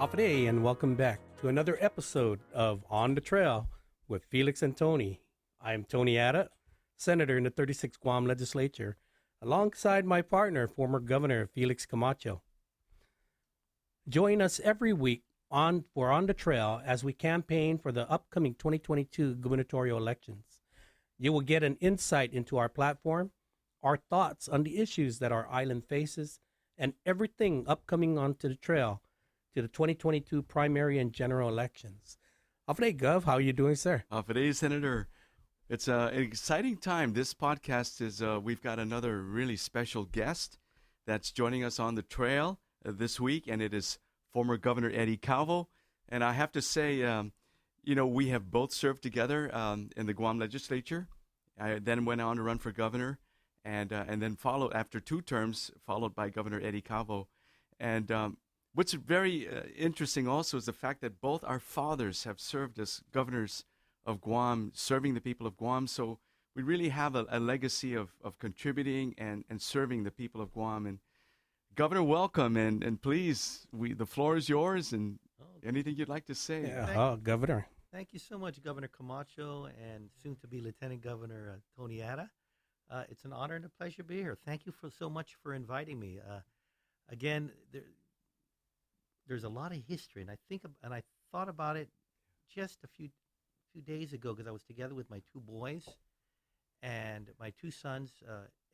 Afre, and welcome back to another episode of On the Trail with Felix and Tony. I am Tony Atta, Senator in the 36th Guam Legislature, alongside my partner, former Governor Felix Camacho. Join us every week for On the Trail as we campaign for the upcoming 2022 gubernatorial elections. You will get an insight into our platform, our thoughts on the issues that our island faces, and everything upcoming onto the trail to the 2022 primary and general elections. Afre, Gov, how are you doing, sir? Today, Senator, it's an exciting time. This podcast is, we've got another really special guest that's joining us on the trail this week, and it is former Governor Eddie Calvo. And I have to say, we have both served together in the Guam legislature. I then went on to run for governor, and then followed after 2 terms, followed by Governor Eddie Calvo. And what's very interesting also is the fact that both our fathers have served as governors of Guam, serving the people of Guam. So we really have a legacy of contributing and serving the people of Guam. And Governor, welcome, and please, the floor is yours, and anything you'd like to say. Yeah, Governor. Thank you so much, Governor Camacho, and soon-to-be Lieutenant Governor Tony Atta. It's an honor and a pleasure to be here. Thank you so much for inviting me. Again, there's a lot of history, and I thought about it just a few days ago because I was together with my 2 boys, and my 2 sons,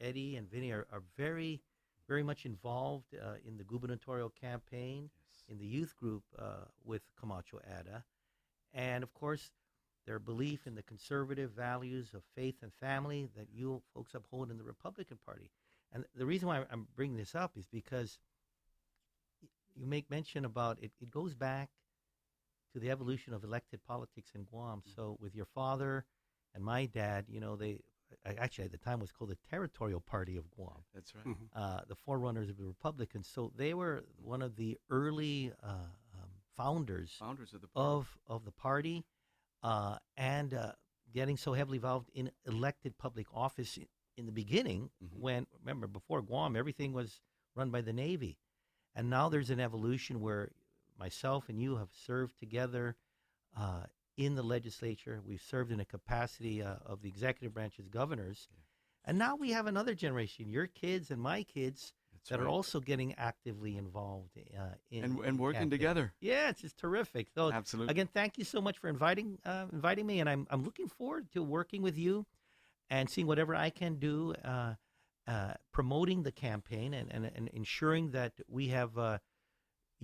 Eddie and Vinny, are very, very much involved in the gubernatorial campaign, in the youth group with Camacho Atta, and of course, their belief in the conservative values of faith and family that you folks uphold in the Republican Party. And the reason why I'm bringing this up is because you make mention about it. It goes back to the evolution of elected politics in Guam. So with your father and my dad, they actually at the time was called the Territorial Party of Guam. That's right. The forerunners of the Republicans. So they were one of the early founders of the party, and getting so heavily involved in elected public office in the beginning. When, remember, before Guam, everything was run by the Navy. And now there's an evolution where myself and you have served together in the legislature. We've served in a capacity of the executive branch as governors. Yeah. And now we have another generation, your kids and my kids, that are also getting actively involved in working campaign together. Yeah, it's just terrific. So, absolutely. Again, thank you so much for inviting me, and I'm looking forward to working with you and seeing whatever I can do. Promoting the campaign and ensuring that you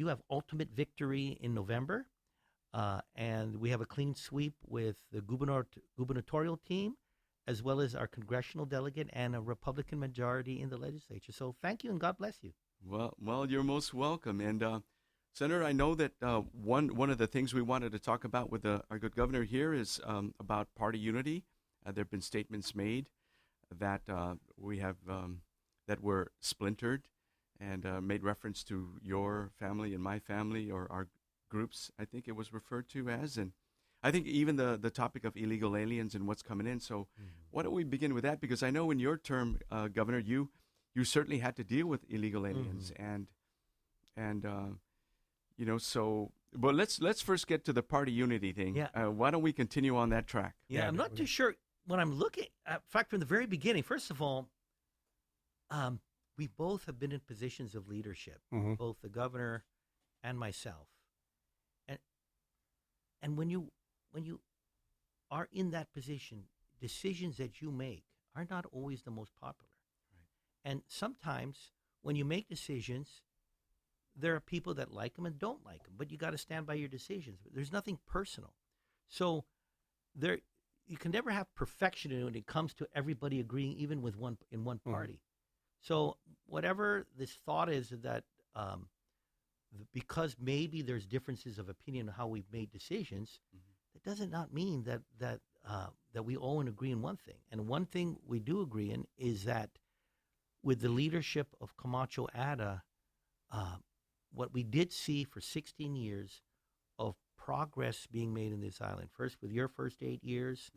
have ultimate victory in November, and we have a clean sweep with the gubernatorial team, as well as our congressional delegate and a Republican majority in the legislature. So thank you, and God bless you. Well, you're most welcome. And Senator, I know that one of the things we wanted to talk about with our good governor here is about party unity. There have been statements made that we have that were splintered and made reference to your family and my family, or our groups, I think it was referred to as. And I think even the topic of illegal aliens and what's coming in. So why don't we begin with that? Because I know in your term, Governor, you certainly had to deal with illegal aliens. So, but let's first get to the party unity thing. Yeah. Why don't we continue on that track? Yeah, I'm not too sure. When I'm looking, in fact, from the very beginning, first of all, we both have been in positions of leadership, both the governor and myself. And when you are in that position, decisions that you make are not always the most popular. Right. And sometimes when you make decisions, there are people that like them and don't like them, but you got to stand by your decisions. There's nothing personal. So you can never have perfection when it comes to everybody agreeing, even with one party. So whatever this thought is that because maybe there's differences of opinion on how we've made decisions, that does not mean that we all agree in one thing. And one thing we do agree in is that with the leadership of Camacho Atta, what we did see for 16 years of progress being made in this island, first with your first 8 years,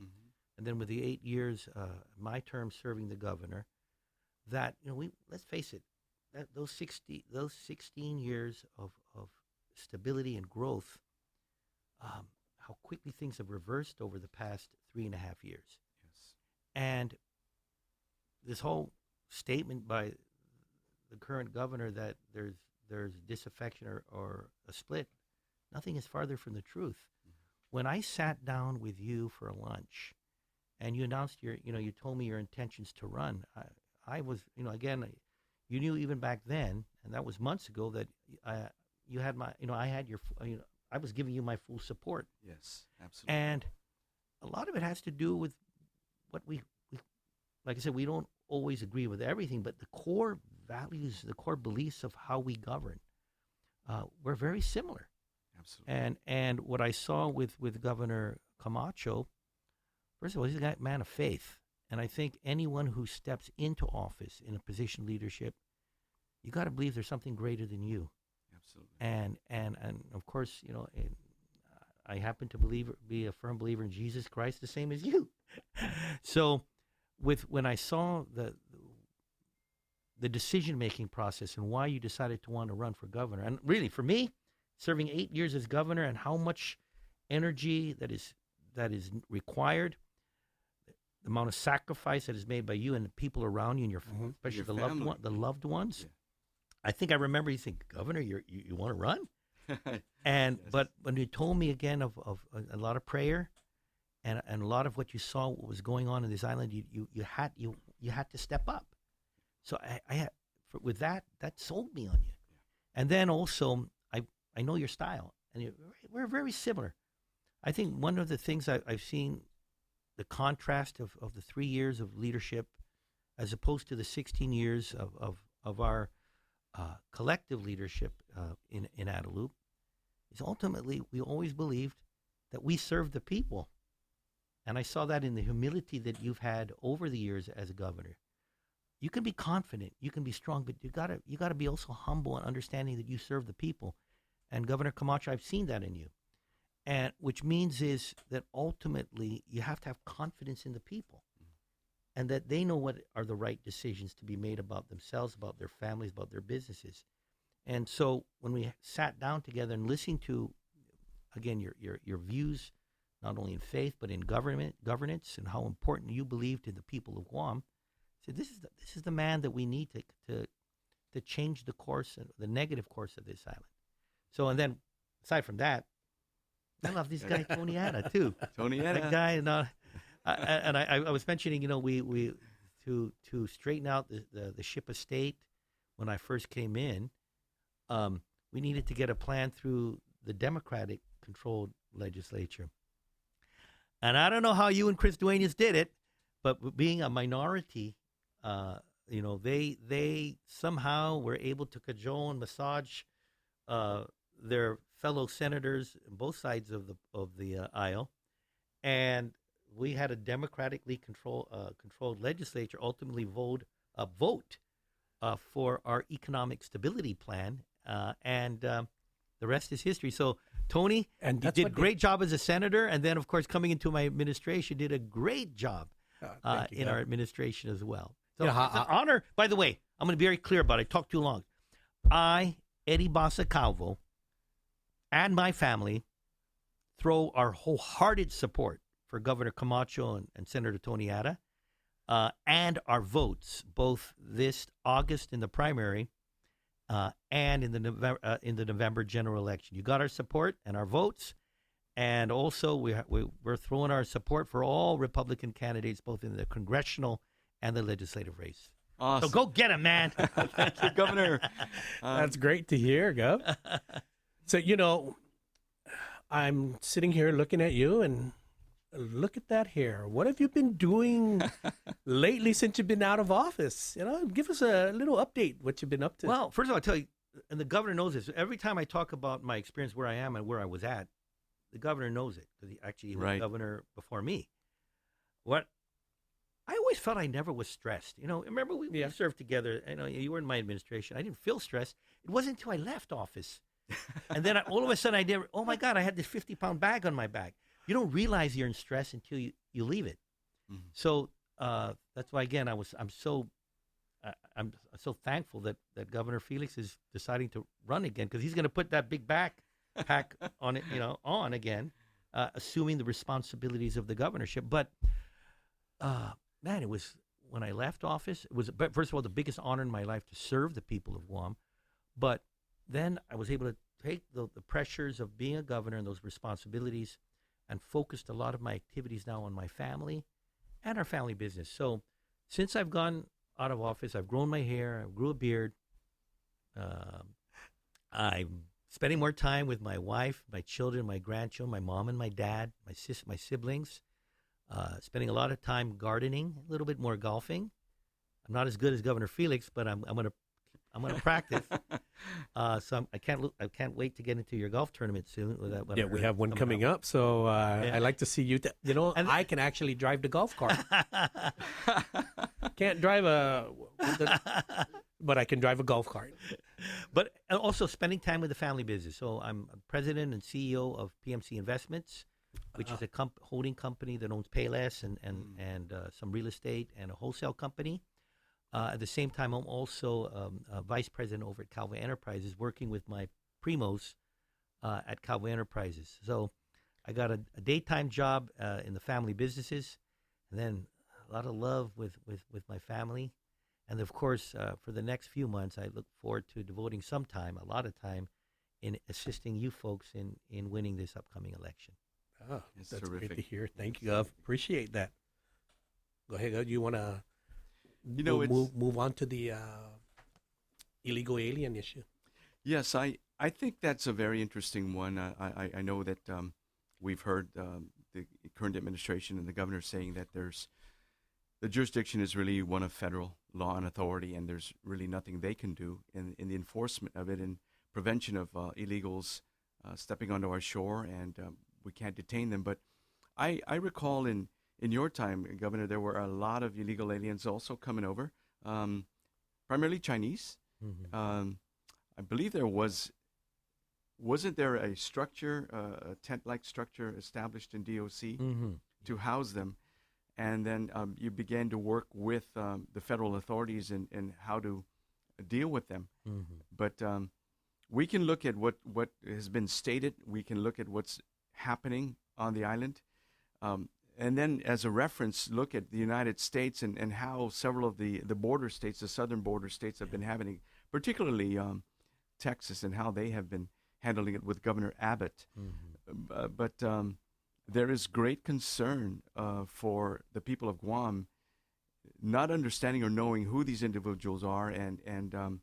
and then with the 8 years, my term serving the governor, that let's face it, that those 16 years of stability and growth, how quickly things have reversed over the past 3.5 years. Yes. And this whole statement by the current governor that there's disaffection or a split, nothing is farther from the truth. When I sat down with you for a lunch, and you announced you told me your intentions to run, I was, again, you knew even back then, and that was months ago, that you had my, I had your, I was giving you my full support. Yes, absolutely. And a lot of it has to do with what we like I said, we don't always agree with everything, but the core values, the core beliefs of how we govern, we're very similar. Absolutely. And what I saw with Governor Camacho, first of all, he's a man of faith. And I think anyone who steps into office in a position of leadership, you got to believe there's something greater than you. Absolutely. And of course, I happen to be a firm believer in Jesus Christ, the same as you. So, when I saw the decision-making process and why you decided to want to run for governor, and really for me, serving 8 years as governor and how much energy that is required, the amount of sacrifice that is made by you and the people around you and especially your the loved ones. Yeah. I think I remember you think, Governor, you want to run? And Yes. but when you told me again of a lot of prayer and a lot of what you saw what was going on in this island, you had to step up. So with that sold me on you. And then also I know your style, and we're very similar. I think one of the things I've seen, the contrast of the 3 years of leadership as opposed to the 16 years of our collective leadership in Adelup, is ultimately we always believed that we serve the people. And I saw that in the humility that you've had over the years as a governor. You can be confident, you can be strong, but you gotta be also humble and understanding that you serve the people. And Governor Camacho, I've seen that in you. And which means is that ultimately you have to have confidence in the people, and that they know what are the right decisions to be made about themselves, about their families, about their businesses. And so when we sat down together and listened to, again, your views, not only in faith but in governance, and how important you believe to the people of Guam, I said this is the man that we need to change the course, the negative course of this island. So, and then aside from that, I love this guy Tony Atta too. Tony Atta. That guy, I was mentioning, we to straighten out the ship of state when I first came in, we needed to get a plan through the Democratic controlled legislature. And I don't know how you and Chris Duenas did it, but being a minority, they somehow were able to cajole and massage their fellow senators on both sides of the aisle, and we had a democratically controlled legislature ultimately vote for our economic stability plan, and the rest is history. So, Tony, And you that's did a what great job as a senator, and then, of course, coming into my administration, did a great job thank you, in Gov. our administration as well. So You know, it's an honor. By the way, I'm going to be very clear about it. I talked too long. I, Eddie Basa Calvo, and my family throw our wholehearted support for Governor Camacho and Senator Tony Atta, and our votes both this August in the primary and in the November general election. You got our support and our votes, and also we're throwing our support for all Republican candidates, both in the congressional and the legislative race. Awesome. So go get him, man. Thank you, Governor. That's great to hear, Gov. So, I'm sitting here looking at you, and look at that hair. What have you been doing lately since you've been out of office? Give us a little update, what you've been up to. Well, first of all, I'll tell you, and the governor knows this. Every time I talk about my experience, where I am and where I was at, the governor knows it, because he was Right. governor before me. I always felt I never was stressed. Remember we served together. You were in my administration. I didn't feel stressed. It wasn't until I left office. And then all of a sudden oh my God, I had this 50-pound bag on my back. You don't realize you're in stress until you leave it. Mhm. So that's why, again, I'm so thankful that Governor Felix is deciding to run again, because he's going to put that big back pack on it, on again, assuming the responsibilities of the governorship. But man, it was when I left office. It was, but first of all, the biggest honor in my life to serve the people of Guam. But then I was able to take the pressures of being a governor and those responsibilities, and focused a lot of my activities now on my family and our family business. So since I've gone out of office, I've grown my hair, I grew a beard. I'm spending more time with my wife, my children, my grandchildren, my mom and my dad, my siblings. Spending a lot of time gardening, a little bit more golfing. I'm not as good as Governor Felix, but I'm gonna practice. So I can't wait to get into your golf tournament soon. Yeah, we have one coming up. So Yeah. I like to see you. And- I can actually drive the golf cart. Can't drive but I can drive a golf cart. But also spending time with the family business. So I'm president and CEO of PMC Investments, which is a holding company that owns Payless and some real estate and a wholesale company. At the same time, I'm also a vice president over at Calva Enterprises, working with my primos at Calva Enterprises. So I got a daytime job in the family businesses, and then a lot of love with my family. And of course, for the next few months, I look forward to devoting a lot of time, in assisting you folks in winning this upcoming election. Oh, It's that's terrific. great to hear. Thank you, Gov. Appreciate that. Go ahead, Gov. You want to move on to the illegal alien issue? Yes, I think that's a very interesting one. I know that we've heard the current administration and the governor saying that the jurisdiction is really one of federal law and authority, and there's really nothing they can do in the enforcement of it and prevention of illegals stepping onto our shore, and we can't detain them. But I recall in your time, Governor, there were a lot of illegal aliens also coming over, primarily Chinese. Mm-hmm. I believe wasn't there a structure, a tent-like structure established in DOC Mm-hmm. to house them? And then you began to work with the federal authorities in how to deal with them. Mm-hmm. But we can look at what has been stated. We can look at what's happening on the island. And then as a reference, look at the United States and how several of the border states, the southern border states, have been having, particularly Texas, and how they have been handling it with Governor Abbott. Mm-hmm. But there is great concern for the people of Guam not understanding or knowing who these individuals are, and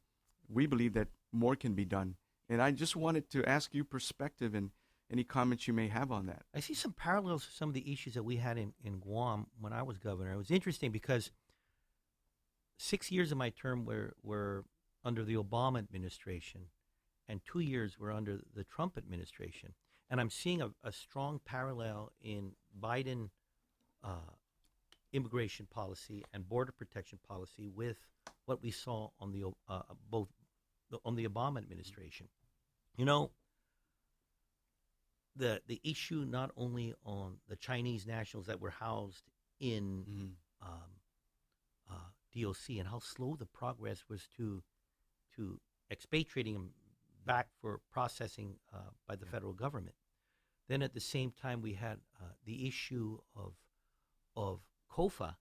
we believe that more can be done. And I just wanted to ask you perspective and any comments you may have on that. I see some parallels to some of the issues that we had in Guam when I was governor. It was interesting because 6 years of my term were under the Obama administration, and 2 years were under the Trump administration. And I'm seeing a strong parallel in Biden immigration policy and border protection policy with what we saw on the on the Obama administration. The issue not only on the Chinese nationals that were housed in DOC, and how slow the progress was to expatriating them back for processing by the federal government. Then at the same time, we had the issue of COFA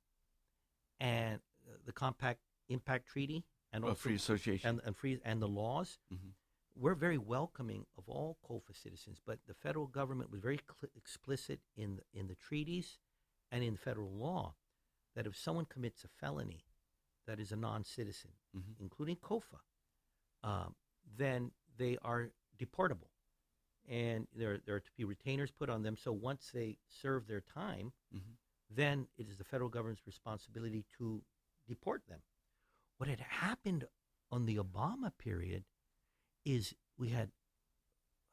and the Compact Impact Treaty, and also Free association. and the laws. Mhm. We're very welcoming of all COFA citizens, but the federal government was very explicit in the treaties and in federal law that if someone commits a felony that is a non-citizen, Mhm. including COFA, then they are deportable, and there are to be retainers put on them. So once they serve their time, Mhm. then it is the federal government's responsibility to deport them. What had happened on the Obama period is we had,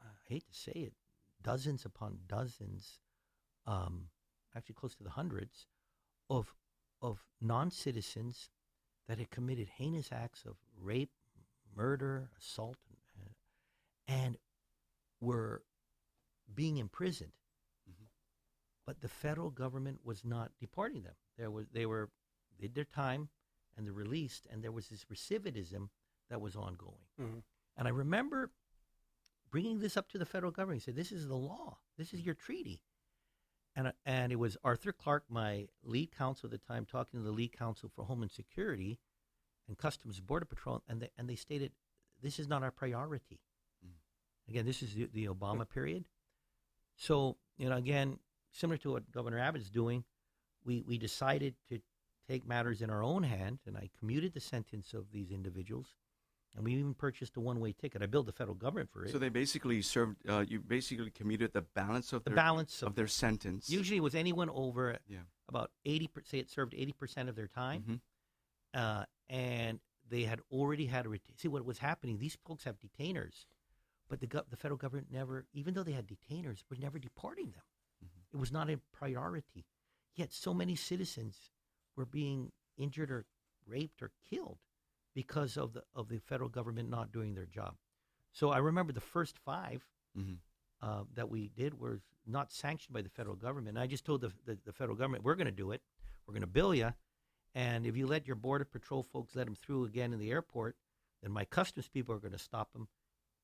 I hate to say it, dozens upon dozens, actually close to the hundreds, of non-citizens that had committed heinous acts of rape, murder, assault, and were being imprisoned. Mhm. But the federal government was not deporting them. They did their time, and they're released, and there was this recidivism that was ongoing. Mhm. And I remember bringing this up to the federal government. He said, "This is the law. This is your treaty." And it was Arthur Clark, my lead counsel at the time, talking to the lead counsel for Homeland Security and Customs and Border Patrol, and they stated, "This is not our priority." Again, this is the Obama period. So, again, similar to what Governor Abbott's doing, we decided to take matters in our own hand, and I commuted the sentence of these individuals, and we even purchased a one-way ticket. I billed the federal government for it. So they basically served. You basically commuted the balance of their sentence. Usually, it was anyone over Yeah. about 80%. Say it served 80% of their time, Mhm. and they had already had see what was happening. These folks have detainers, but the federal government never, even though they had detainers, was never deporting them. It was not a priority. Yet so many citizens were being injured or raped or killed because of the federal government not doing their job. So I remember the first 5 that we did were not sanctioned by the federal government. And I just told the federal government, we're going to do it. We're going to bill you. And if you let your Border Patrol folks let them through again in the airport, then my customs people are going to stop them.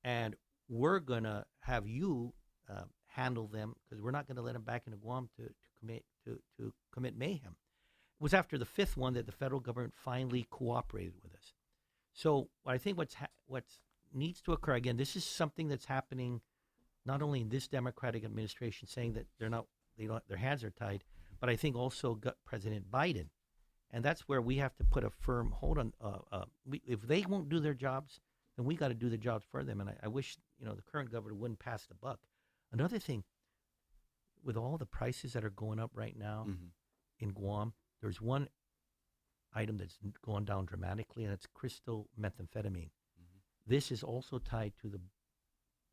And we're going to have you handle them, because we're not going to let them back into Guam to commit mayhem. It was after the 5th one that the federal government finally cooperated with us. So I think what's needs to occur, again, this is something that's happening not only in this Democratic administration, saying that their hands are tied, but I think also President Biden, and that's where we have to put a firm hold on. If they won't do their jobs, then we got to do the jobs for them. And I wish the current governor wouldn't pass the buck. Another thing, with all the prices that are going up right now in Guam, there's one item that's gone down dramatically, and it's crystal methamphetamine. This is also tied to the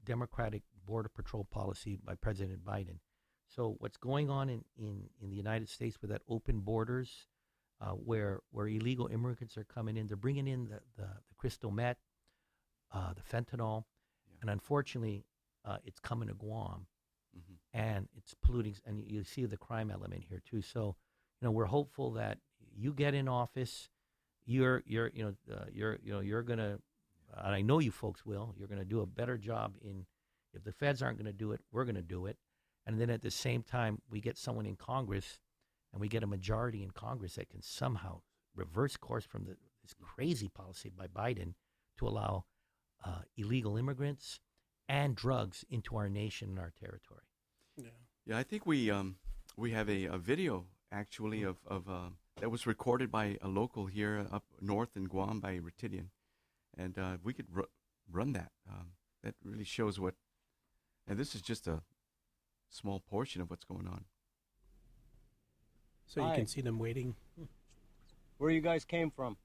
Democratic Border Patrol policy by President Biden. So what's going on in the United States with that open borders, where illegal immigrants are coming in, they're bringing in the crystal meth, the fentanyl, and unfortunately, it's coming to Guam, and it's polluting. And you see the crime element here too. So, we're hopeful that you get in office. You're gonna, and I know you folks will. You're gonna do a better job in. If the feds aren't gonna do it, we're gonna do it. And then at the same time, we get someone in Congress, and we get a majority in Congress that can somehow reverse course from this crazy policy by Biden to allow illegal immigrants and drugs into our nation and our territory. Yeah, I think we have a video actually of that was recorded by a local here up north in Guam by Retidian, and we could run that. That really shows what, and this is just a small portion of what's going on. So you can see them waiting. Where you guys came from?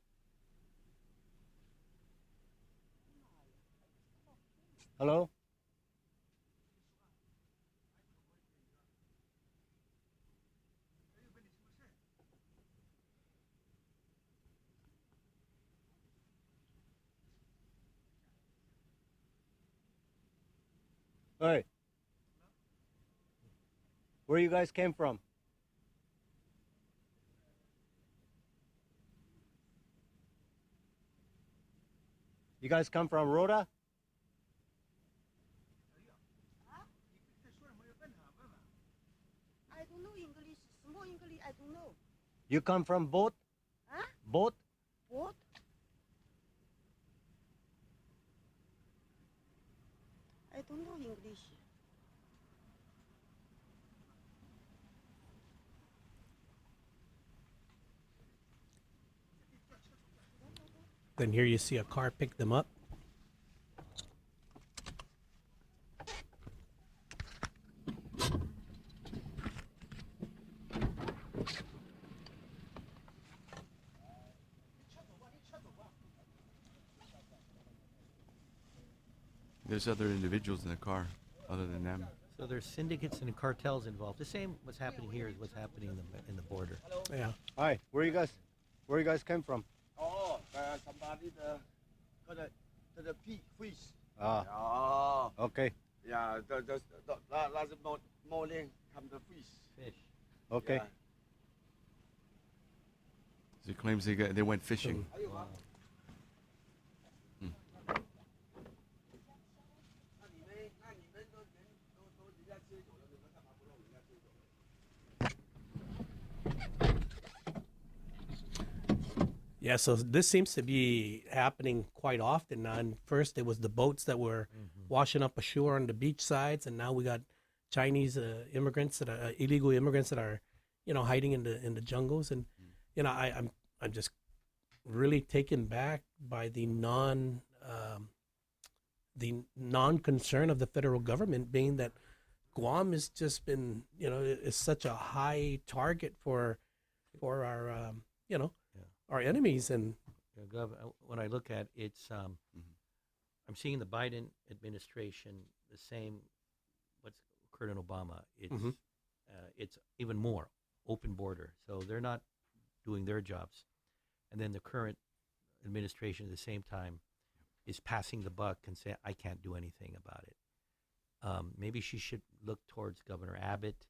Hello? Hey. Where you guys came from? You guys come from Rhoda? I don't know English. Small English, I don't know. You come from boat? Huh? Boat? What? I don't know English. Then here you see a car pick them up. There's other individuals in the car other than them. So there's syndicates and cartels involved. The same what's happening here is what's happening in the border. Yeah. Hi, where you guys came from? Oh, somebody to the fish. Ah, Oh, okay, yeah, the last morning come the fish. Fish. okay. Yeah. He claims they went fishing. Yeah, so this seems to be happening quite often now. And first, it was the boats that were washing up ashore on the beach sides, and now we got Chinese immigrants that are illegal immigrants that are, hiding in the jungles. And I'm just really taken back by the non concern of the federal government, being that Guam has just been, is such a high target for our our enemies. And Yeah, Gov, when I look at it's, I'm seeing the Biden administration the same. What's occurred in Obama? It's even more open border. So they're not doing their jobs, and then the current administration at the same time is passing the buck and saying, "I can't do anything about it." Maybe she should look towards Governor Abbott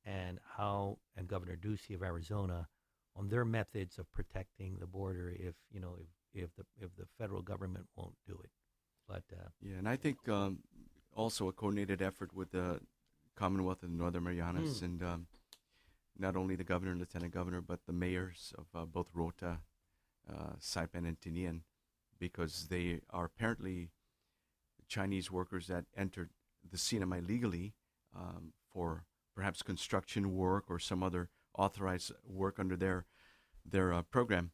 and Governor Ducey of Arizona on their methods of protecting the border if the federal government won't do it. But Yeah, and I think also a coordinated effort with the Commonwealth of the Northern Marianas and not only the governor and lieutenant governor, but the mayors of both Rota, Saipan, and Tinian, because they are apparently Chinese workers that entered the CNMI legally for perhaps construction work or some other authorized work under their program,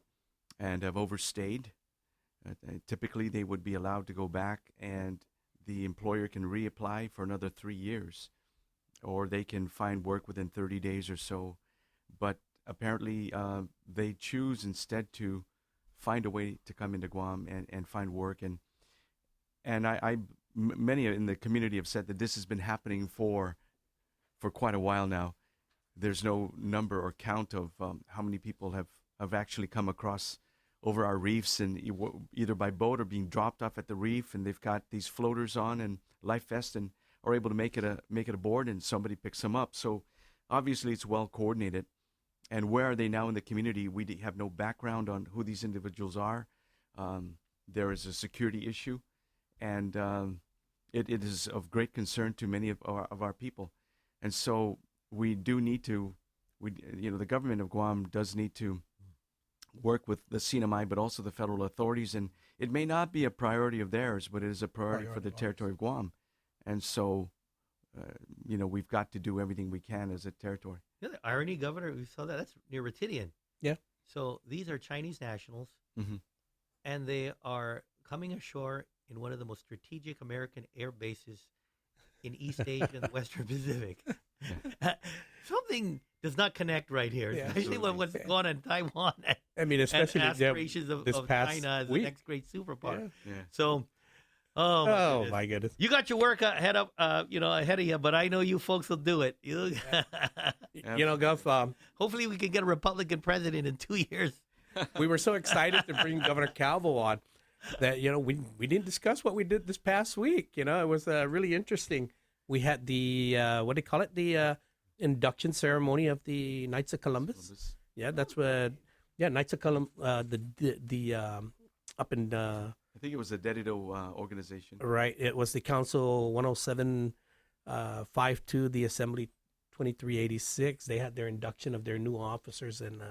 and have overstayed. Typically, they would be allowed to go back, and the employer can reapply for another 3 years, or they can find work within 30 days or so. But apparently, they choose instead to find a way to come into Guam and find work. And many in the community have said that this has been happening for quite a while now. There's no number or count of how many people have actually come across over our reefs, and either by boat or being dropped off at the reef, and they've got these floaters on and life vests and are able to make it aboard, and somebody picks them up. So obviously it's well coordinated. And where are they now in the community? We have no background on who these individuals are. There is a security issue, and it is of great concern to many of our people. And so we do need to, the government of Guam does need to work with the CNMI, but also the federal authorities. And it may not be a priority of theirs, but it is a priority for the territory of Guam. And so, we've got to do everything we can as a territory. the other irony, Governor, we saw that's near Retidian. Yeah. So these are Chinese nationals, Mm-hmm. and they are coming ashore in one of the most strategic American air bases in East Asia and the Western Pacific. Something does not connect right here, Yeah. especially with what's going on in Taiwan I mean, especially and aspirations this of past China as the week. next great superpower. Yeah. So, Oh my goodness! you got your work ahead of you, but I know you folks will do it. Gov, Hopefully, we can get a Republican president in 2 years. we were so excited to bring Governor Calvo on that we didn't discuss what we did this past week. It was really interesting. We had the what do you call it? The induction ceremony of the Knights of Columbus. Yeah, that's what. Yeah, Knights of Columbus. The up in. I think it was the Dedido organization. Right. It was the Council 10752, the Assembly 2386. They had their induction of their new officers, and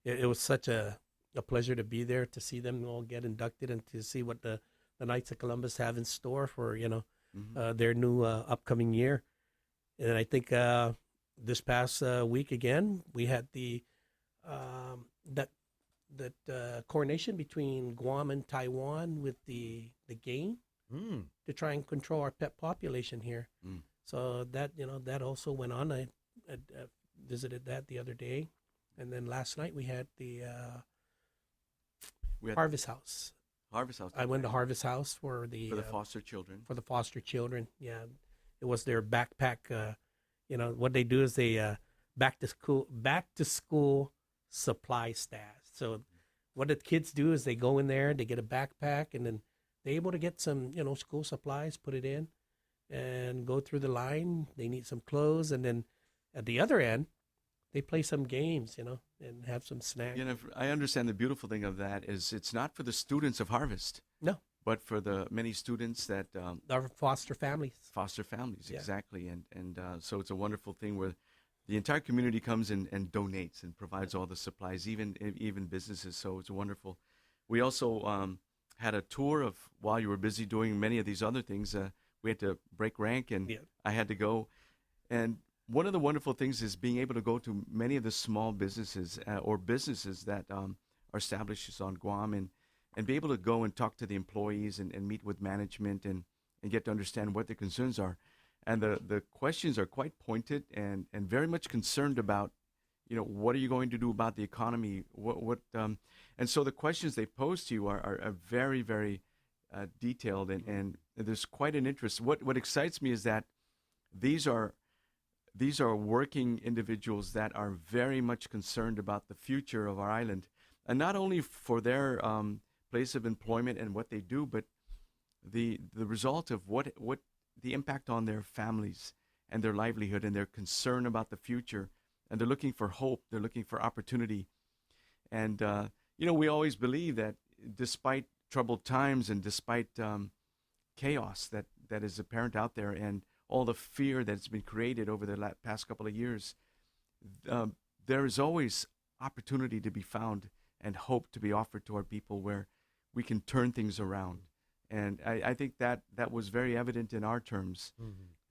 it was such a pleasure to be there to see them all get inducted and to see what the Knights of Columbus have in store for their new upcoming year. And I think this past week again we had the coordination between Guam and Taiwan with the game to try and control our pet population here. So that that also went on. I visited that the other day, and then last night we had the Harvest House. Harvest House. I went to Harvest House for the foster children. For the foster children, yeah. It was their backpack. What they do is they back to school supply stash. So what the kids do is they go in there, they get a backpack, and then they're able to get some school supplies, put it in, and go through the line. They need some clothes, and then at the other end, they play some games, and have some snacks. I understand the beautiful thing of that is it's not for the students of Harvest. No. But for the many students that our foster families. Foster families, Yeah. exactly. And so it's a wonderful thing where the entire community comes and donates and provides all the supplies, even businesses. So it's wonderful. We also had a tour of, while you were busy doing many of these other things, we had to break rank, and Yeah. I had to go. And one of the wonderful things is being able to go to many of the small businesses or businesses that are established on Guam, and be able to go and talk to the employees and meet with management and get to understand what their concerns are. And the questions are quite pointed and very much concerned about, what are you going to do about the economy? And so the questions they pose to you are very, very detailed, and there's quite an interest. What excites me is that these are working individuals that are very much concerned about the future of our island, and not only for their place of employment and what they do, but the result of what the impact on their families and their livelihood, and their concern about the future, and they're looking for hope, they're looking for opportunity. And we always believe that despite troubled times and despite chaos that is apparent out there, and all the fear that's been created over the past couple of years, there is always opportunity to be found and hope to be offered to our people, where we can turn things around. And I think that was very evident in our terms,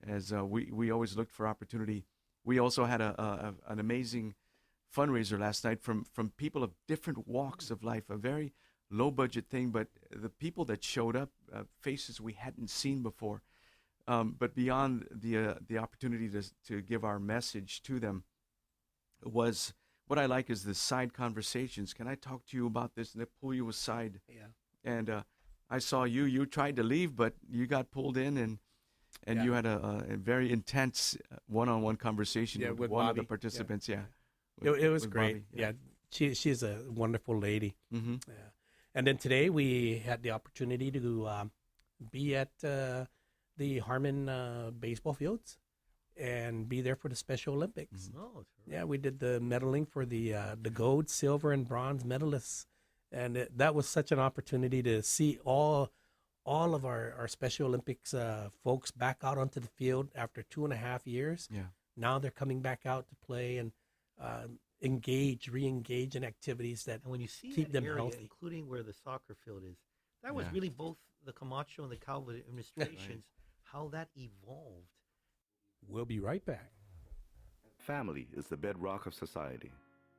as we always looked for opportunity. We also had an amazing fundraiser last night from people of different walks of life, a very low budget thing, but the people that showed up, faces we hadn't seen before. But beyond the opportunity to give our message to them, was what I like is the side conversations. Can I talk to you about this? And they pull you aside. Yeah. And I saw you tried to leave, but you got pulled in, and Yeah. you had a very intense one-on-one conversation with one of the Bobby. participants. Yeah. It was with great. Bobby, Yeah. She's a wonderful lady. Mm-hmm. Yeah. And then today we had the opportunity to be at the Harmon baseball fields and be there for the Special Olympics. Oh, Yeah, we did the medaling for the gold, silver, and bronze medalists, and that was such an opportunity to see all of our Special Olympics folks back out onto the field after 2.5 years. Yeah. Now they're coming back out to play and re-engage in activities that And when you see keep that them area, healthy. including where the soccer field is, that was Yeah. really both the Camacho and the Calvin administrations, how that evolved. We'll be right back. Family is the bedrock of society.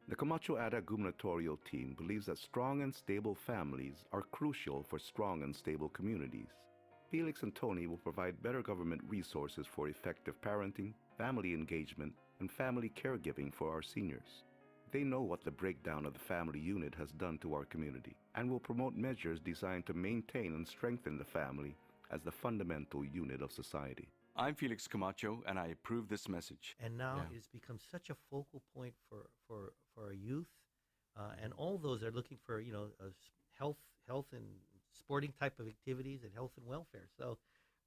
The Camacho Ada gubernatorial team believes that strong and stable families are crucial for strong and stable communities. Felix and Tony will provide better government resources for effective parenting, family engagement, and family caregiving for our seniors. They know what the breakdown of the family unit has done to our community, and will promote measures designed to maintain and strengthen the family as the fundamental unit of society. I'm Felix Camacho, and I approve this message. And now Yeah. it's become such a focal point for our youth, and all those that are looking for health and sporting type of activities and health and welfare. So,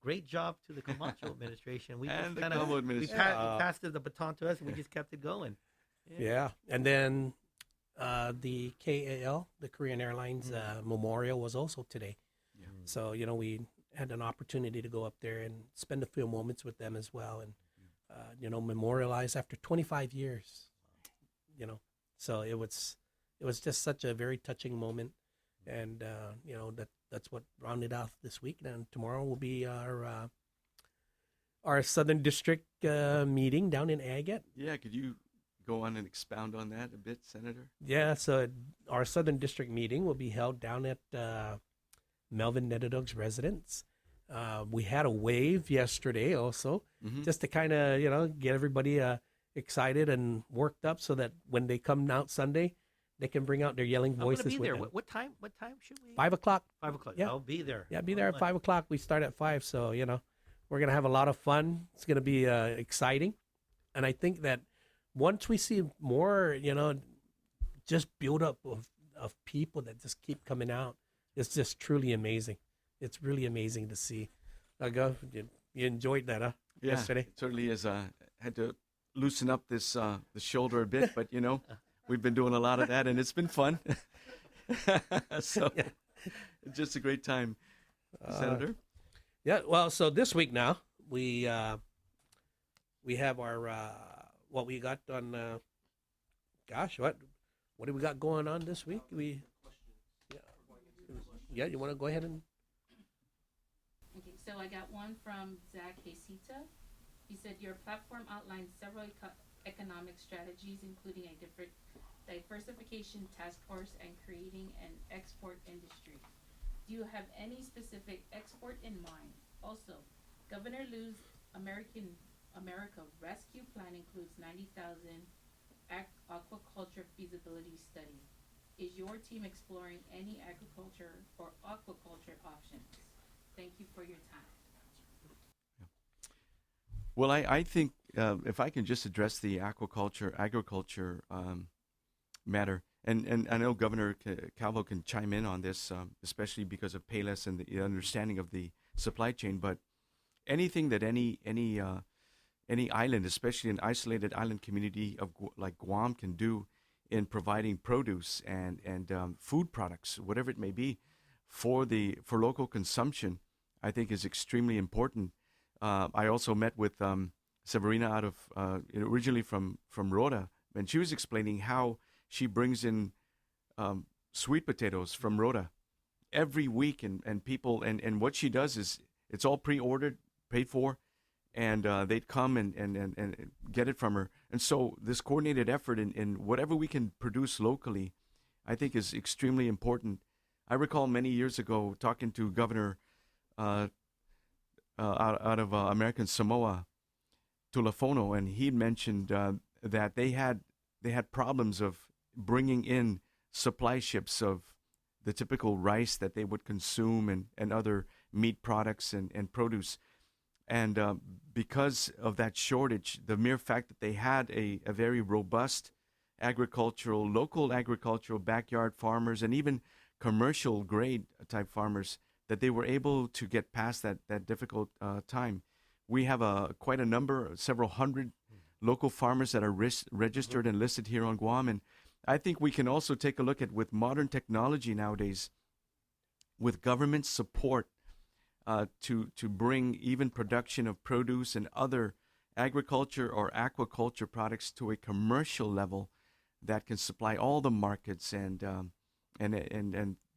great job to the Camacho administration. We And just the kinda- Cabo we administration. passed the baton to us, and we just kept it going. Yeah. And then the KAL, the Korean Airlines Memorial, was also today. Yeah. So, we had an opportunity to go up there and spend a few moments with them as well, and memorialize after 25 years. So it was just such a very touching moment, and that's what rounded off this week. And tomorrow will be our Southern District meeting down in Agate. Yeah, could you go on and expound on that a bit, Senator? Yeah, so our Southern District meeting will be held down at Melvin Nedadog's residence. We had a wave yesterday also, Mm-hmm. just to kind of, get everybody excited and worked up so that when they come out Sunday, they can bring out their yelling I'm voices gonna be with there. them. What time? What time should we? 5 o'clock. 5 o'clock. Yeah. I'll be there. Yeah, be there at Alright. 5 o'clock. We start at 5, so, we're going to have a lot of fun. It's going to be exciting. And I think that once we see more, just build up of people that just keep coming out, it's just truly amazing. It's really amazing to see. You enjoyed that, huh? Yeah, Yesterday. it certainly is. Had to loosen up the shoulder a bit, but we've been doing a lot of that, and it's been fun. So, just a great time, Senator. Yeah. Well, so this week now we have our what we got on. Gosh, what do we got going on this week? Yeah, you want to go ahead and. Okay, so I got one from Zach Hasita. He said your platform outlines several economic strategies, including a different diversification task force and creating an export industry. Do you have any specific export in mind? Also, Governor Liu's America Rescue Plan includes 90,000 aquaculture feasibility study. Is your team exploring any agriculture or aquaculture options? Thank you for your time. Well, I think if I can just address the agriculture matter, and I know Governor Calvo can chime in on this, especially because of Payless and the understanding of the supply chain. But anything that any island, especially an isolated island community of like Guam, can do in providing produce and food products, whatever it may be, for local consumption, I think is extremely important. I also met with Severina out of originally from Rhoda, and she was explaining how she brings in sweet potatoes from Rhoda every week, and people and what she does is it's all pre-ordered, paid for, and they'd come and get it from her. And so this coordinated effort in whatever we can produce locally, I think is extremely important. I recall many years ago talking to Governor out of American Samoa, Tulafono, and he mentioned that they had problems of bringing in supply ships of the typical rice that they would consume and other meat products and produce. And because of that shortage, the mere fact that they had a very robust local agricultural backyard farmers and even commercial grade type farmers, that they were able to get past that difficult time. We have quite a number, several hundred local farmers that are registered and listed here on Guam. And I think we can also take a look at, with modern technology nowadays, with government support, to bring even production of produce and other agriculture or aquaculture products to a commercial level that can supply all the markets, and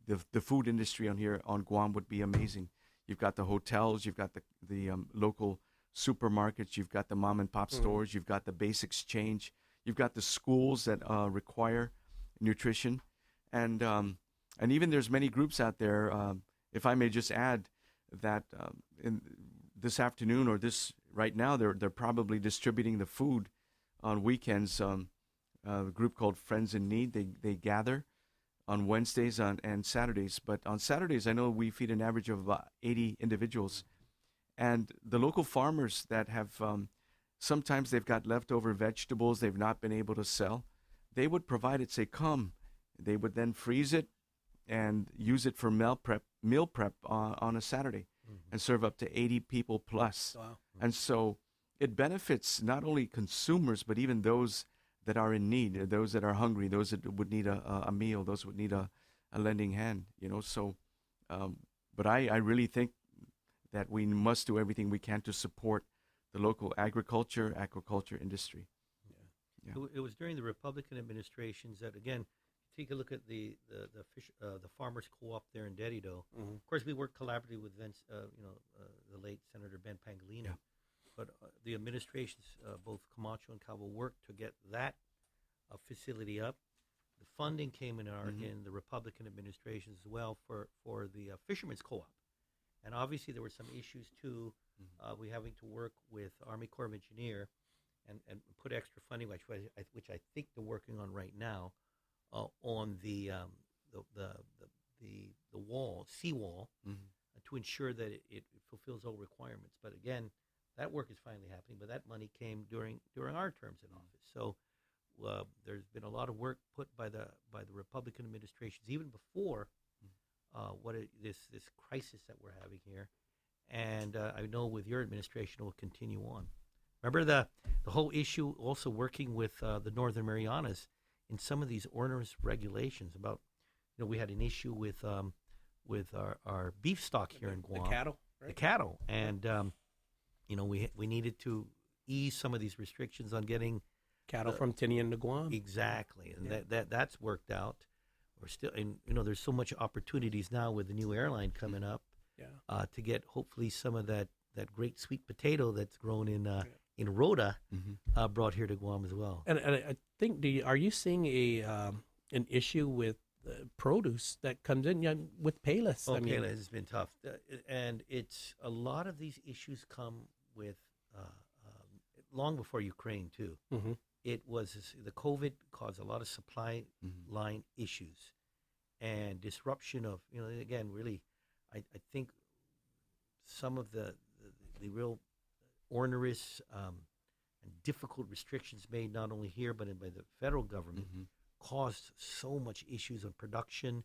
the food industry on Guam would be amazing. You've got the hotels, you've got the local supermarkets, you've got the mom and pop stores, you've got the base exchange, you've got the schools that require nutrition, and even there's many groups out there. If I may just add that in this afternoon or this right now, they're probably distributing the food on weekends. A group called Friends in Need, they gather on Wednesdays and Saturdays. But on Saturdays, I know we feed an average of about 80 individuals. And the local farmers that have, sometimes they've got leftover vegetables they've not been able to sell, they would provide it, say, come. They would then freeze it and use it for meal prep on a Saturday, and serve up to 80 people plus. Wow. And so it benefits not only consumers, but even those that are in need, those that are hungry, those that would need a meal, those would need a lending hand, So, but I really think that we must do everything we can to support the local aquaculture industry. Yeah. It was during the Republican administrations that, again, take a look at the farmers co-op there in Dedido. Of course, we work collaboratively with Vince, the late Senator Ben Pangilinan. Yeah. But the administrations, both Camacho and Calvo, worked to get that facility up. The funding came in the Republican administrations as well for the fishermen's co-op. And obviously there were some issues too. We having to work with Army Corps of Engineer and put extra funding, which I think they're working on right now, on the seawall, to ensure that it fulfills all requirements. But again, that work is finally happening. But that money came during our terms in office. So there's been a lot of work put by the Republican administrations even before this crisis that we're having here. And I know with your administration it will continue on. Remember the whole issue also working with the Northern Marianas in some of these onerous regulations about, we had an issue with our beef stock here in Guam. The cattle, right? The cattle. And, we needed to ease some of these restrictions on getting Cattle from Tinian to Guam. Exactly, and that's worked out. We're still, and there's so much opportunities now with the new airline coming up. Yeah. To get hopefully some of that great sweet potato that's grown in Rhoda brought here to Guam as well. And I think, are you seeing an issue with produce that comes in with Payless? Oh, Payless has been tough, and it's a lot of these issues come with long before Ukraine too. Mm-hmm. It was the COVID caused a lot of supply line issues and disruption of again really. I think some of the real onerous and difficult restrictions made not only here but by the federal government caused so much issues on production,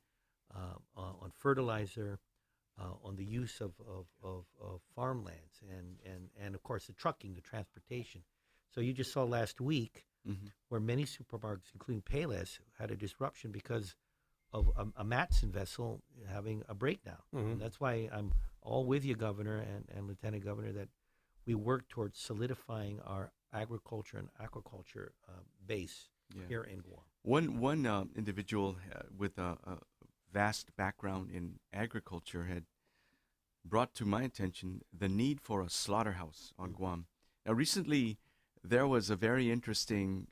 on fertilizer, on the use of farmlands, and of course the trucking, the transportation. So you just saw last week where many supermarkets, including Payless, had a disruption because of a Matson vessel having a breakdown. And that's why I'm all with you, Governor and Lieutenant Governor, that we work towards solidifying our agriculture and aquaculture base here in Guam. One individual with a vast background in agriculture had brought to my attention the need for a slaughterhouse on Guam. Now, recently, there was a very interesting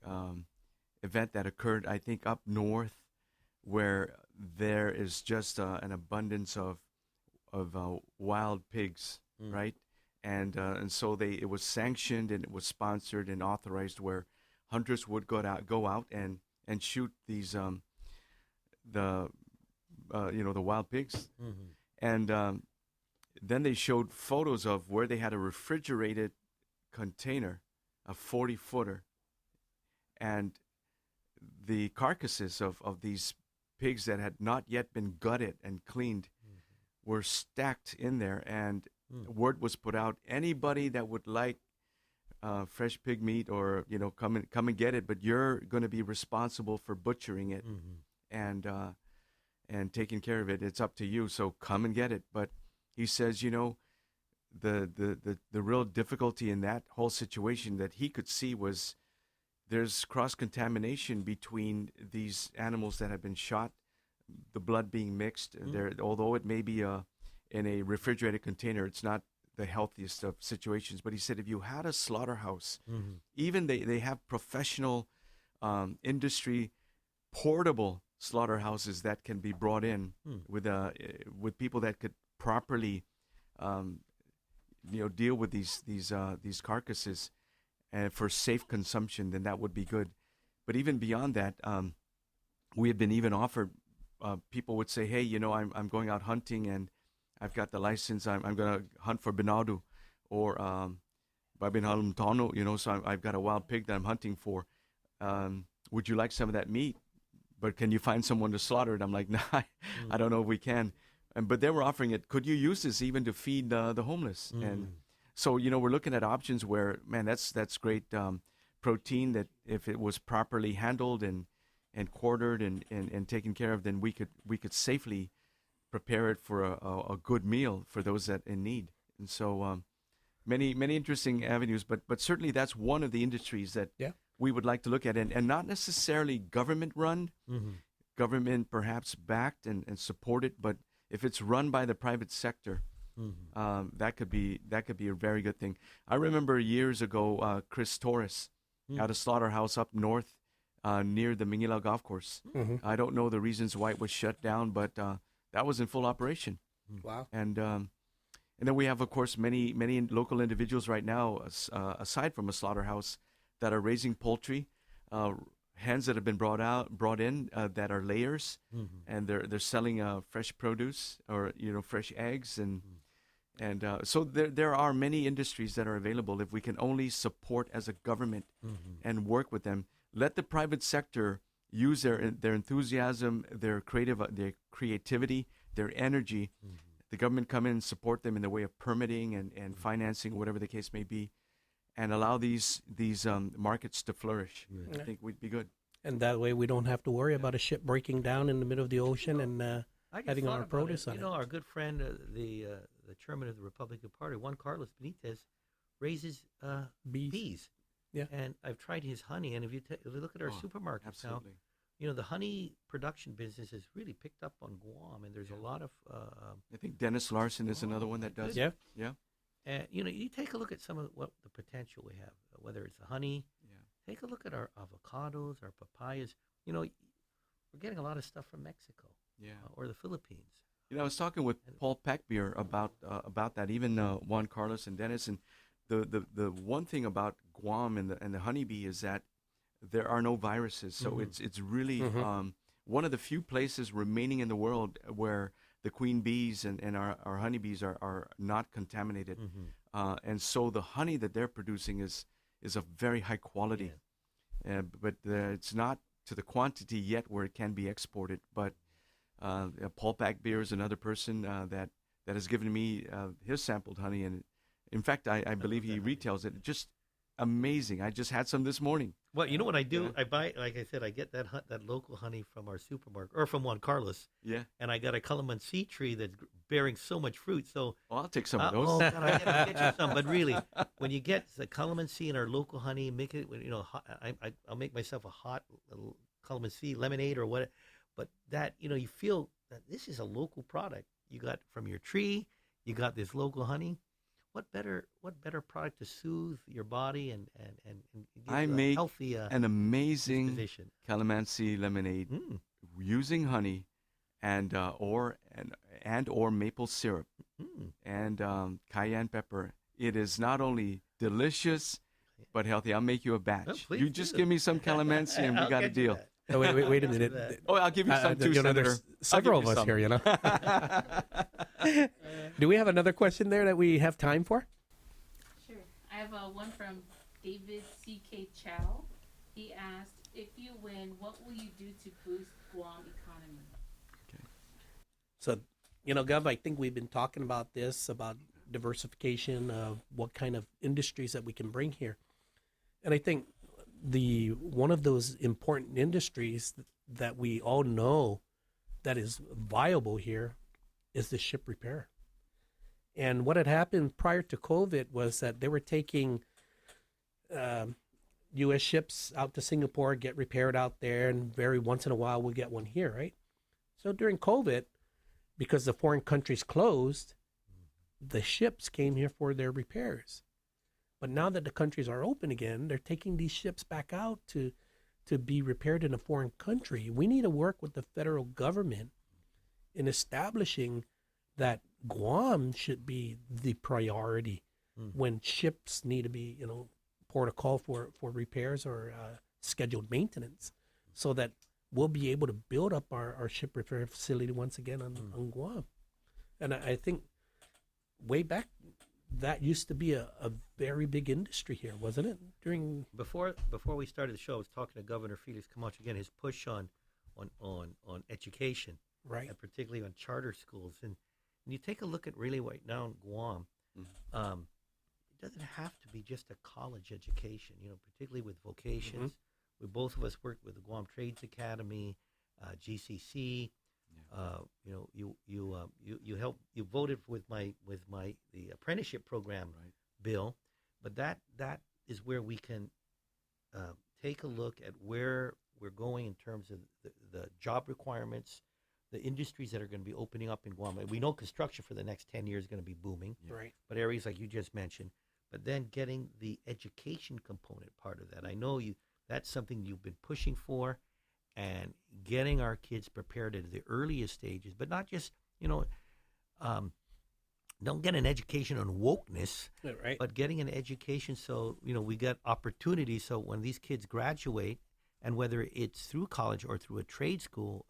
event that occurred, I think, up north, where there is just an abundance of wild pigs, right? And so it was sanctioned and it was sponsored and authorized, where hunters would go out and shoot these the wild pigs, and then they showed photos of where they had a refrigerated container, a 40-footer, and the carcasses of these pigs that had not yet been gutted and cleaned were stacked in there, and word was put out, anybody that would like fresh pig meat, or come and get it, but you're going to be responsible for butchering it and taking care of it. It's up to you, so come and get it. But he says, the real difficulty in that whole situation that he could see was there's cross-contamination between these animals that have been shot, the blood being mixed. Although it may be in a refrigerated container, it's not the healthiest of situations. But he said if you had a slaughterhouse, even they have professional industry portable slaughterhouses that can be brought in with people that could properly deal with these carcasses and for safe consumption, then that would be good. But even beyond that, we had been even offered. People would say, "Hey, I'm going out hunting and I've got the license. I'm going to hunt for Binadu or Babinhalum Tano. So I've got a wild pig that I'm hunting for. Would you like some of that meat? But can you find someone to slaughter it?" I'm like, "Nah, I don't know if we can." But they were offering it. Could you use this even to feed the homeless? And so we're looking at options where, man, that's great protein that if it was properly handled and quartered and taken care of, then we could safely prepare it for a good meal for those that in need. And so many interesting avenues, but certainly that's one of the industries that we would like to look at, and not necessarily government run, government perhaps backed and supported, but if it's run by the private sector, that could be a very good thing. I remember years ago, Chris Torres had a slaughterhouse up north near the Mingila Golf Course. I don't know the reasons why it was shut down, but that was in full operation. Wow. And then we have, of course, many local individuals right now, aside from a slaughterhouse, that are raising poultry, hens that have been brought in that are layers, and they're selling fresh produce or fresh eggs, and so there are many industries that are available if we can only support as a government and work with them. Let the private sector use their enthusiasm, their creativity, their energy. The government come in and support them in the way of permitting and financing, whatever the case may be, and allow these markets to flourish. I think we'd be good. And that way we don't have to worry about a ship breaking down in the middle of the ocean and having our produce on it. Our good friend, the chairman of the Republican Party, Juan Carlos Benitez, raises bees. Yeah. And I've tried his honey, and if you look at our Oh, supermarkets now, absolutely. the honey production business has really picked up on Guam, and there's a lot of I think Dennis Larson is another Oh, one my that does. Yeah. Yeah. and you take a look at some of what the potential we have, whether it's the honey. Yeah. Take a look at our avocados, our papayas. We're getting a lot of stuff from Mexico Yeah. or the Philippines. I was talking with Paul Peckbeer about that, even Juan Carlos and Dennis, and the one thing about Guam and the honeybee is that there are no viruses, so it's really one of the few places remaining in the world where the queen bees and our honeybees are not contaminated, and so the honey that they're producing is of very high quality, but it's not to the quantity yet where it can be exported, but. Paul Peckbeer is another person that has given me his sampled honey, and in fact, I believe he retails it. Just amazing! I just had some this morning. Well, you know what I do? Yeah. I buy, like I said, I get that local honey from our supermarket or from Juan Carlos, Yeah. and I got a calamansi tree that's bearing so much fruit. So Well, I'll take some of those. Oh, God, I'll get you some. But really, when you get the calamansi and our local honey, make it, hot, I'll make myself a hot little calamansi lemonade or what. But that, you feel that this is a local product. You got from your tree, you got this local honey. What better product to soothe your body and give I you a make healthy an amazing disposition. calamansi lemonade Mm. using honey and or maple syrup Mm. and cayenne pepper. It is not only delicious but healthy. I'll make you a batch. Oh, please You just do. give me some calamansi and we I'll got a get you deal. that. Oh, wait a I'll do minute. that. Oh, I'll give you some too, Senator. There's I'll several give of us you here, Do we have another question there that we have time for? Sure. I have one from David C.K. Chow. He asked, if you win, what will you do to boost Guam economy? So, Gov, I think we've been talking about this, about diversification of what kind of industries that we can bring here. And I think one of those important industries that we all know that is viable here is the ship repair. And what had happened prior to COVID was that they were taking U.S. ships out to Singapore, get repaired out there, and very once in a while we'll get one here, right? So during COVID, because the foreign countries closed, the ships came here for their repairs. But now that the countries are open again, they're taking these ships back out to be repaired in a foreign country. We need to work with the federal government in establishing that Guam should be the priority when ships need to be, port of call for repairs or scheduled maintenance, so that we'll be able to build up our ship repair facility once again on Guam. And I think way back, that used to be a very big industry here, wasn't it? Before we started the show, I was talking to Governor Felix Camacho again. His push on education, Right. and particularly on charter schools, and you take a look at really right now in Guam. It doesn't have to be just a college education, particularly with vocations. We both of us worked with the Guam Trades Academy, GCC. You helped. You voted with the apprenticeship program bill, but that is where we can take a look at where we're going in terms of the job requirements, the industries that are going to be opening up in Guam. We know construction for the next 10 years is going to be booming, Right. but areas like you just mentioned, but then getting the education component part of that. I know that's something you've been pushing for, and getting our kids prepared at the earliest stages, but not just, don't get an education on wokeness, Right. but getting an education so, we get opportunities so when these kids graduate, and whether it's through college or through a trade school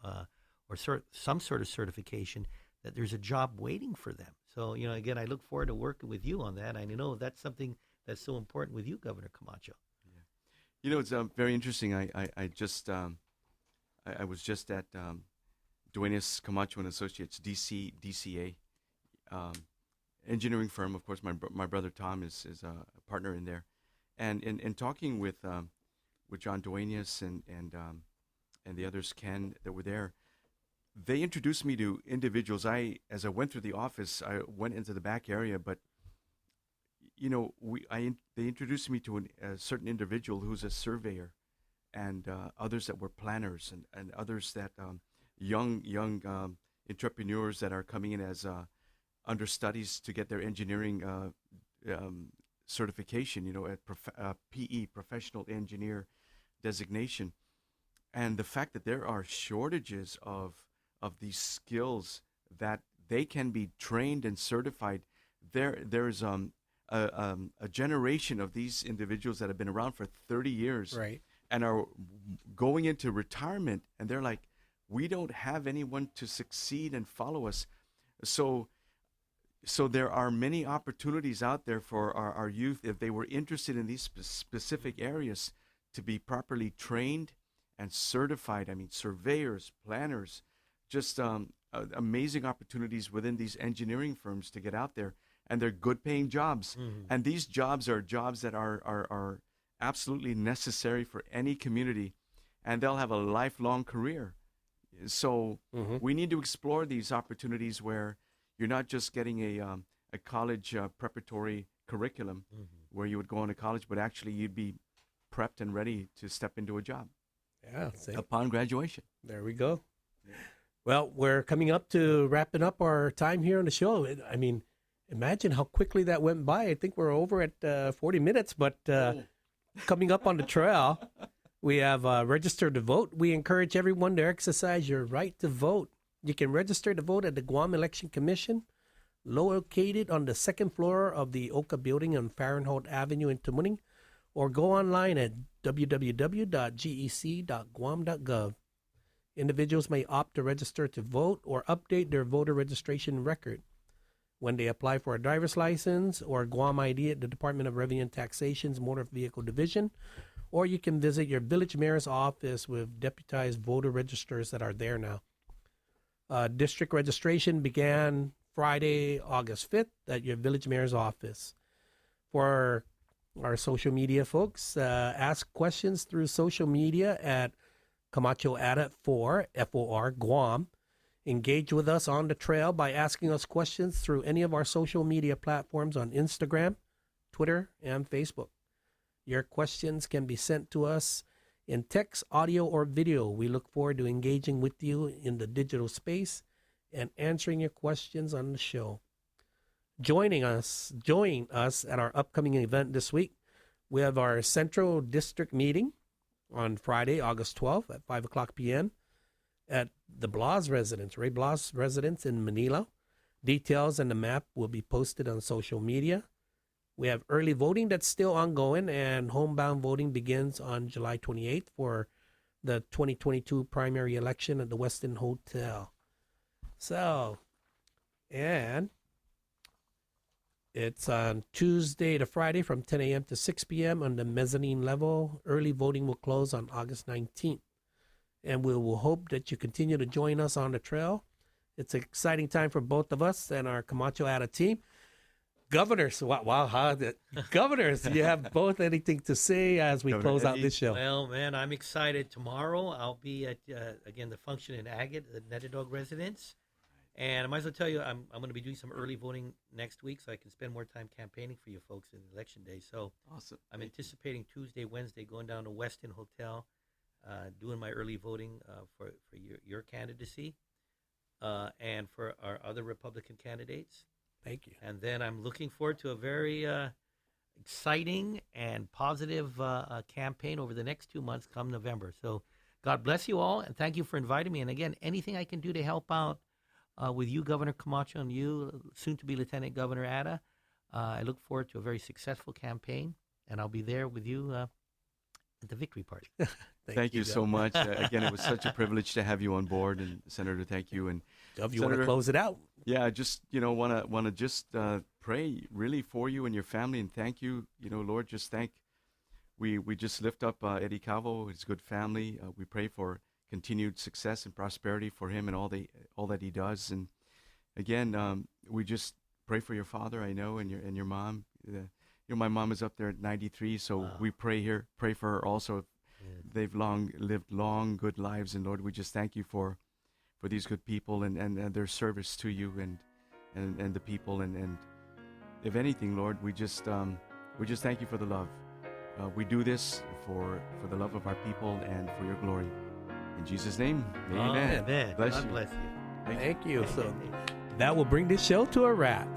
or some sort of certification, that there's a job waiting for them. So, again, I look forward to working with you on that. I know that's something that's so important with you, Governor Camacho. Yeah. It's very interesting. I just I was just at Duenas Camacho and Associates DCA engineering firm. Of course, my brother Tom is a partner in there, and in talking with John Duenas and the others, Ken, that were there, they introduced me to individuals. As I went through the office, I went into the back area, but they introduced me to a certain individual who's a surveyor, and others that were planners, and others that young entrepreneurs that are coming in as understudies to get their engineering certification, at PE, professional engineer designation. And the fact that there are shortages of these skills that they can be trained and certified. There's a generation of these individuals that have been around for 30 years, Right. and are going into retirement, and they're like, we don't have anyone to succeed and follow us. So there are many opportunities out there for our youth, if they were interested in these specific areas, to be properly trained and certified. I mean, surveyors, planners, just amazing opportunities within these engineering firms to get out there. And they're good paying jobs. Mhm. And these jobs are jobs that are absolutely necessary for any community. And they'll have a lifelong career. So we need to explore these opportunities where you're not just getting a college preparatory curriculum where you would go into college, but actually you'd be prepped and ready to step into a job Yeah. See? upon graduation. There we go. Well, we're coming up to wrapping up our time here on the show. I mean, imagine how quickly that went by. I think we're over at 40 minutes, but coming up on the trail, we have register to vote. We encourage everyone to exercise your right to vote. You can register to vote at the Guam Election Commission, located on the second floor of the Oka Building on Fahrenheit Avenue in Tamuning, or go online at www.gec.guam.gov. Individuals may opt to register to vote or update their voter registration record when they apply for a driver's license or Guam ID at the Department of Revenue and Taxation's Motor Vehicle Division, or you can visit your village mayor's office with deputized voter registers that are there now. District registration began Friday, August 5th at your village mayor's office. For our social media folks, ask questions through social media at Camacho Ada 4, FOR, Guam. Engage with us on the trail by asking us questions through any of our social media platforms on Instagram, Twitter, and Facebook. Your questions can be sent to us in text, audio, or video. We look forward to engaging with you in the digital space and answering your questions on the show. Join us at our upcoming event this week. We have our Central District meeting on Friday, August 12th at 5 o'clock p.m. at the Blas residence, Ray Blas residence in Manila. Details and the map will be posted on social media. We have early voting that's still ongoing, and homebound voting begins on July 28th for the 2022 primary election at the Westin Hotel. So, and it's on Tuesday to Friday from 10 a.m. to 6 p.m. on the mezzanine level. Early voting will close on August 19th. And we will hope that you continue to join us on the trail. It's an exciting time for both of us and our Camacho Ada team. Governors, governors, do you have both anything to say as we Governor close out Eddie? this show? Well, man, I'm excited. Tomorrow I'll be at, again, the function in Agate, the Netadog residence. And I might as well tell you, I'm going to be doing some early voting next week so I can spend more time campaigning for you folks in Election Day. So Awesome. I'm anticipating Tuesday, Wednesday, going down to Westin Hotel, doing my early voting for your candidacy and for our other Republican candidates. Thank you. And then I'm looking forward to a very exciting and positive campaign over the next 2 months come November. So God bless you all, and thank you for inviting me. And again, anything I can do to help out with you, Governor Camacho, and you, soon-to-be Lieutenant Governor Ada, I look forward to a very successful campaign, and I'll be there with you at the victory party. Thank you so much. Again, it was such a privilege to have you on board, and Senator, thank you. And Gov, you want to Senator, close it out? Yeah, just want to just pray really for you and your family, and thank you. Lord, just we just lift up Eddie Calvo, his good family. We pray for continued success and prosperity for him and all that he does. And again, we just pray for your father, I know, and your mom. My mom is up there at 93, so we pray for her also. They've lived long, good lives, and Lord, we just thank you for these good people and their service to you and the people, and if anything, Lord, we just thank you for the love. We do this for the love of our people and for your glory. In Jesus' name, amen. Amen. Bless God you. bless you. Thank you. So that will bring this show to a wrap.